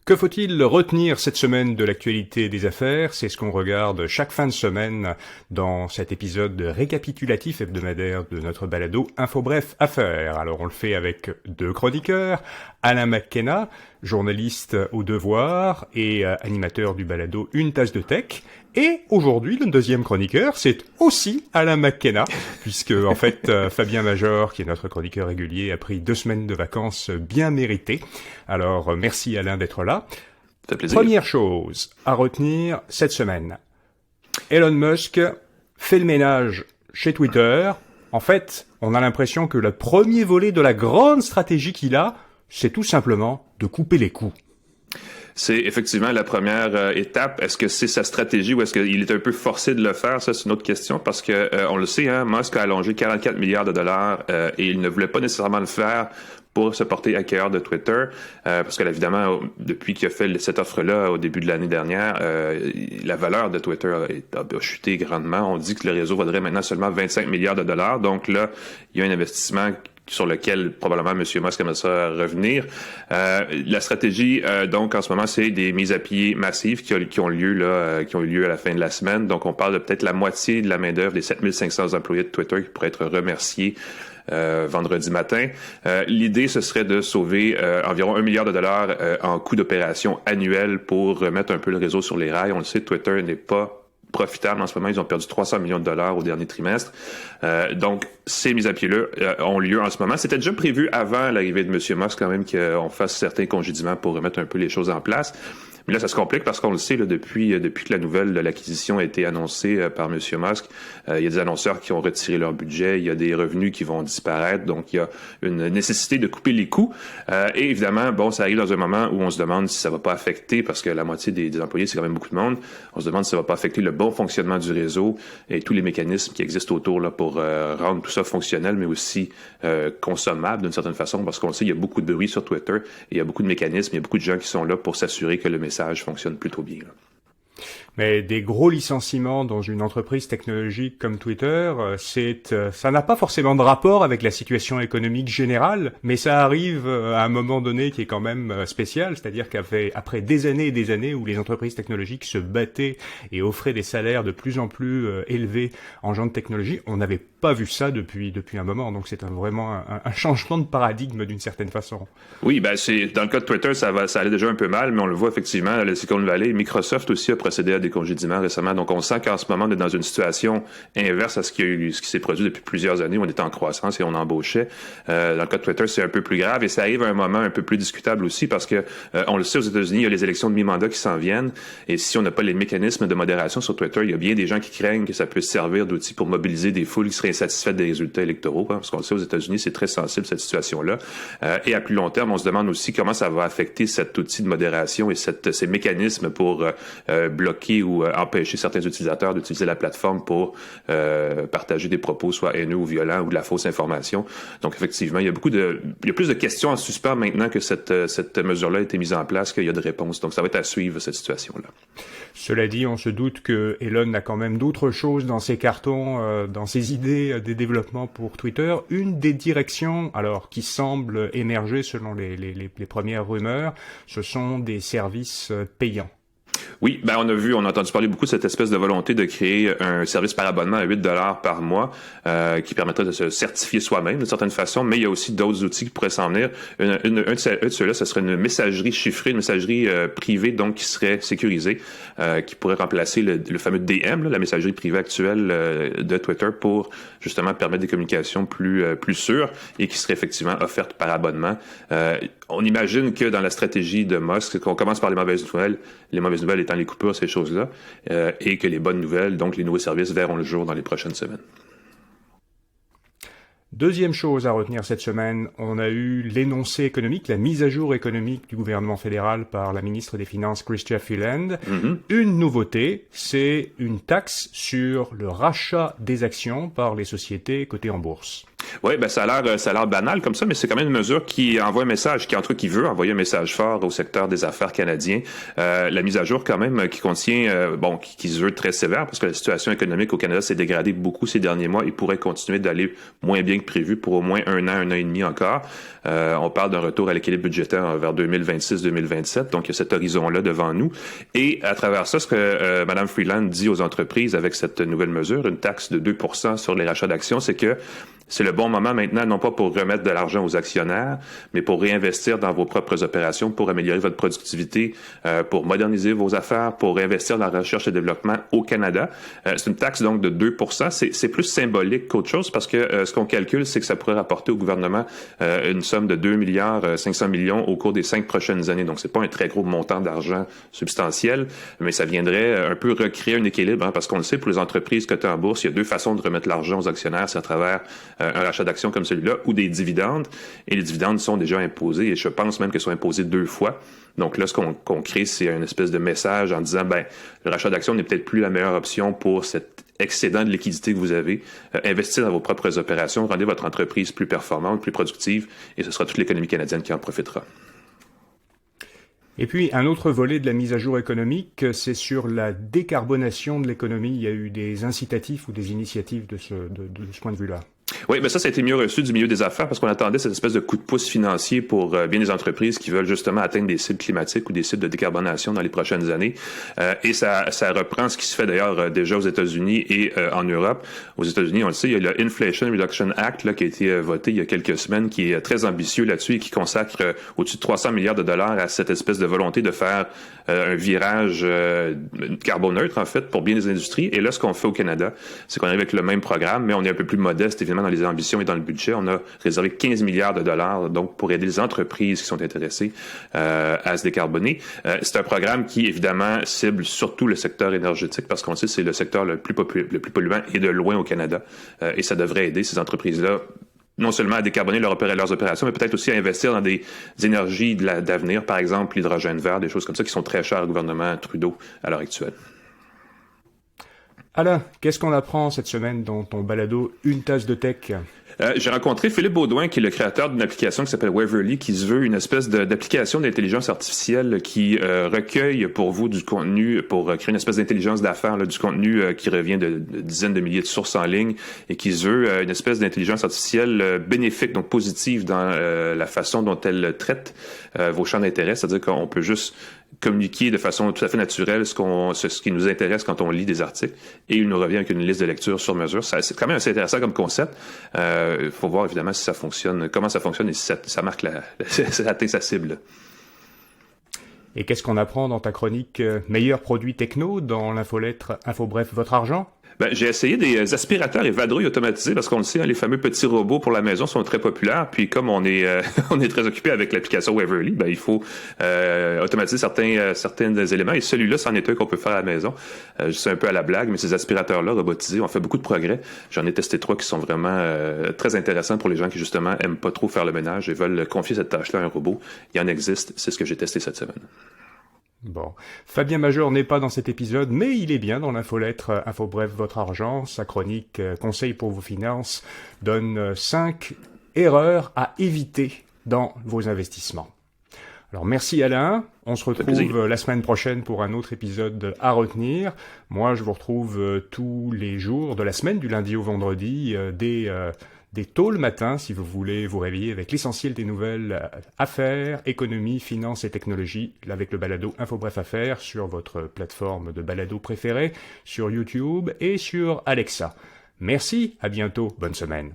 Que faut-il retenir cette semaine de l'actualité des affaires? C'est ce qu'on regarde chaque fin de semaine dans cet épisode récapitulatif hebdomadaire de notre balado Info Bref Affaires. Alors on le fait avec deux chroniqueurs, Alain McKenna, journaliste au Devoir et animateur du balado Une tasse de tech. Et aujourd'hui, le deuxième chroniqueur, c'est aussi Alain McKenna, puisque en fait Fabien Major, qui est notre chroniqueur régulier, a pris 2 semaines de vacances bien méritées. Alors merci Alain d'être là. Ça fait plaisir. Première chose à retenir cette semaine. Elon Musk fait le ménage chez Twitter. En fait, on a l'impression que le premier volet de la grande stratégie qu'il a, c'est tout simplement de couper les coûts. C'est effectivement la première étape. Est-ce que c'est sa stratégie ou est-ce qu'il est un peu forcé de le faire? Ça, c'est une autre question parce que on le sait, hein, Musk a allongé 44 milliards de dollars et il ne voulait pas nécessairement le faire pour se porter accueilleur de Twitter, parce que évidemment, depuis qu'il a fait cette offre-là au début de l'année dernière, la valeur de Twitter a chuté grandement. On dit que le réseau vaudrait maintenant seulement 25 milliards de dollars. Donc là, il y a un investissement sur lequel probablement M. Musk aimerait ça revenir. La stratégie, donc, en ce moment, c'est des mises à pied massives qui ont eu lieu à la fin de la semaine. Donc, on parle de peut-être la moitié de la main-d'œuvre des 7500 employés de Twitter qui pourraient être remerciés vendredi matin. L'idée, ce serait de sauver environ 1 milliard de dollars en coûts d'opération annuels pour remettre un peu le réseau sur les rails. On le sait, Twitter n'est pas profitable en ce moment. Ils ont perdu 300 millions de dollars au dernier trimestre. Donc, ces mises à pied-là ont lieu en ce moment. C'était déjà prévu avant l'arrivée de M. Musk quand même qu'on fasse certains congédiements pour remettre un peu les choses en place. Mais là, ça se complique parce qu'on le sait, là, depuis que la nouvelle de l'acquisition a été annoncée par M. Musk, il y a des annonceurs qui ont retiré leur budget, il y a des revenus qui vont disparaître, donc il y a une nécessité de couper les coûts. Et évidemment, bon, ça arrive dans un moment où on se demande si ça va pas affecter, parce que la moitié des employés, c'est quand même beaucoup de monde, on se demande si ça va pas affecter le bon fonctionnement du réseau et tous les mécanismes qui existent autour là pour rendre tout ça fonctionnel, mais aussi consommable d'une certaine façon, parce qu'on le sait, il y a beaucoup de bruit sur Twitter, et il y a beaucoup de mécanismes, il y a beaucoup de gens qui sont là pour s'assurer que le message fonctionne plutôt bien. Là. Mais des gros licenciements dans une entreprise technologique comme Twitter, ça n'a pas forcément de rapport avec la situation économique générale, mais ça arrive à un moment donné qui est quand même spécial, c'est-à-dire qu'après des années et des années où les entreprises technologiques se battaient et offraient des salaires de plus en plus élevés en gens de technologie, on n'avait pas vu ça depuis un moment, donc c'est vraiment un changement de paradigme d'une certaine façon. Oui, ben c'est dans le cas de Twitter, ça allait déjà un peu mal, mais on le voit effectivement à la Silicon Valley. Microsoft aussi a procédé à des congédiements récemment, donc on sent qu'en ce moment on est dans une situation inverse à ce qui s'est produit depuis plusieurs années où on était en croissance et on embauchait. Dans le cas de Twitter, c'est un peu plus grave et ça arrive à un moment un peu plus discutable aussi parce que on le sait aux États-Unis, il y a les élections de mi-mandat qui s'en viennent et si on n'a pas les mécanismes de modération sur Twitter, il y a bien des gens qui craignent que ça puisse servir d'outil pour mobiliser des foules qui seraient insatisfaites des résultats électoraux, hein, parce qu'on le sait aux États-Unis, c'est très sensible cette situation-là. Et à plus long terme, on se demande aussi comment ça va affecter cet outil de modération et ces mécanismes pour bloquer ou empêcher certains utilisateurs d'utiliser la plateforme pour partager des propos soit haineux ou violents ou de la fausse information. Donc effectivement, il y a plus de questions en suspens maintenant que cette mesure-là a été mise en place qu'il y a de réponses. Donc ça va être à suivre cette situation-là. Cela dit, on se doute que Elon a quand même d'autres choses dans ses cartons, dans ses idées des développements pour Twitter. Une des directions, alors qui semble émerger selon les premières rumeurs, ce sont des services payants. Oui, ben on a entendu parler beaucoup de cette espèce de volonté de créer un service par abonnement à 8 $ par mois qui permettrait de se certifier soi-même d'une certaine façon, mais il y a aussi d'autres outils qui pourraient s'en venir. Un de ceux-là, ce serait une messagerie chiffrée, une messagerie privée, donc qui serait sécurisée, qui pourrait remplacer le fameux DM, là, la messagerie privée actuelle de Twitter pour justement permettre des communications plus sûres et qui serait effectivement offerte par abonnement. On imagine que dans la stratégie de Musk, qu'on commence par les mauvaises nouvelles étant les coupures, ces choses-là, et que les bonnes nouvelles, donc les nouveaux services, verront le jour dans les prochaines semaines. Deuxième chose à retenir cette semaine, on a eu l'énoncé économique, la mise à jour économique du gouvernement fédéral par la ministre des Finances, Chrystia Freeland. Une nouveauté, c'est une taxe sur le rachat des actions par les sociétés cotées en bourse. Oui, ben ça a l'air banal comme ça, mais c'est quand même une mesure qui envoie un message, qui veut envoyer un message fort au secteur des affaires canadien. La mise à jour quand même qui contient, qui se veut très sévère parce que la situation économique au Canada s'est dégradée beaucoup ces derniers mois et pourrait continuer d'aller moins bien que prévu pour au moins un an et demi encore. On parle d'un retour à l'équilibre budgétaire vers 2026-2027, donc il y a cet horizon-là devant nous. Et à travers ça, ce que Mme Freeland dit aux entreprises avec cette nouvelle mesure, une taxe de 2% sur les rachats d'actions, c'est que c'est le bon moment maintenant, non pas pour remettre de l'argent aux actionnaires, mais pour réinvestir dans vos propres opérations, pour améliorer votre productivité, pour moderniser vos affaires, pour réinvestir dans la recherche et développement au Canada. C'est une taxe donc de 2%. C'est plus symbolique qu'autre chose parce que ce qu'on calcule, c'est que ça pourrait rapporter au gouvernement une somme de 2 milliards 500 millions au cours des 5 prochaines années. Donc, c'est pas un très gros montant d'argent substantiel, mais ça viendrait un peu recréer un équilibre, parce qu'on le sait, pour les entreprises cotées en bourse, il y a deux façons de remettre l'argent aux actionnaires, c'est à travers un rachat d'actions comme celui-là ou des dividendes. Et les dividendes sont déjà imposés et je pense même qu'ils sont imposés 2 fois. Donc là, ce qu'on crée, c'est une espèce de message en disant, le rachat d'actions n'est peut-être plus la meilleure option pour cet excédent de liquidité que vous avez. Investissez dans vos propres opérations, rendez votre entreprise plus performante, plus productive, et ce sera toute l'économie canadienne qui en profitera. Et puis, un autre volet de la mise à jour économique, c'est sur la décarbonation de l'économie. Il y a eu des incitatifs ou des initiatives de ce point de vue-là. Oui, mais ça a été mieux reçu du milieu des affaires parce qu'on attendait cette espèce de coup de pouce financier pour bien des entreprises qui veulent justement atteindre des cibles climatiques ou des cibles de décarbonation dans les prochaines années. Et ça reprend ce qui se fait d'ailleurs déjà aux États-Unis et en Europe. Aux États-Unis, on le sait, il y a le Inflation Reduction Act là, qui a été voté il y a quelques semaines, qui est très ambitieux là-dessus et qui consacre au-dessus de 300 milliards de dollars à cette espèce de volonté de faire un virage carboneutre, en fait, pour bien des industries. Et là, ce qu'on fait au Canada, c'est qu'on arrive avec le même programme, mais on est un peu plus modeste, évidemment, dans les ambitions et dans le budget. On a réservé 15 milliards de dollars donc pour aider les entreprises qui sont intéressées à se décarboner. C'est un programme qui, évidemment, cible surtout le secteur énergétique parce qu'on sait que c'est le secteur le plus polluant et de loin au Canada. Et ça devrait aider ces entreprises-là non seulement à décarboner leurs opérations, mais peut-être aussi à investir dans des énergies d'avenir, par exemple l'hydrogène vert, des choses comme ça qui sont très chères au gouvernement Trudeau à l'heure actuelle. Alain, qu'est-ce qu'on apprend cette semaine dans ton balado Une tasse de tech? J'ai rencontré Philippe Baudouin, qui est le créateur d'une application qui s'appelle Waverly, qui se veut une espèce d'application d'intelligence artificielle qui recueille pour vous du contenu, pour créer une espèce d'intelligence d'affaires, du contenu qui revient de dizaines de milliers de sources en ligne et qui se veut une espèce d'intelligence artificielle bénéfique, donc positive dans la façon dont elle traite vos champs d'intérêt, c'est-à-dire qu'on peut juste communiquer de façon tout à fait naturelle ce qui nous intéresse quand on lit des articles et il nous revient avec une liste de lecture sur mesure. C'est quand même assez intéressant comme concept. Il faut voir évidemment si ça fonctionne, comment ça fonctionne et si ça marque ça atteint sa cible. Et qu'est-ce qu'on apprend dans ta chronique Meilleurs produits techno dans l'infolettre InfoBref Votre Argent? J'ai essayé des aspirateurs et vadrouilles automatisés parce qu'on le sait, les fameux petits robots pour la maison sont très populaires. Puis comme on est très occupé avec l'application Waverly, il faut automatiser certains éléments. Et celui-là, c'en est un qu'on peut faire à la maison. Je sais un peu à la blague, mais ces aspirateurs-là robotisés ont fait beaucoup de progrès. J'en ai testé 3 qui sont vraiment très intéressants pour les gens qui justement aiment pas trop faire le ménage et veulent confier cette tâche-là à un robot. Il y en existe, c'est ce que j'ai testé cette semaine. Bon, Fabien Major n'est pas dans cet épisode, mais il est bien dans l'infolettre InfoBref Votre Argent. Sa chronique Conseils pour vos finances donne 5 erreurs à éviter dans vos investissements. Alors merci Alain, on se retrouve la semaine prochaine pour un autre épisode à retenir. Moi je vous retrouve tous les jours de la semaine, du lundi au vendredi, dès tôt le matin, si vous voulez vous réveiller avec l'essentiel des nouvelles affaires, économie, finances et technologie, avec le balado InfoBref Affaires sur votre plateforme de balado préférée, sur YouTube et sur Alexa. Merci, à bientôt, bonne semaine.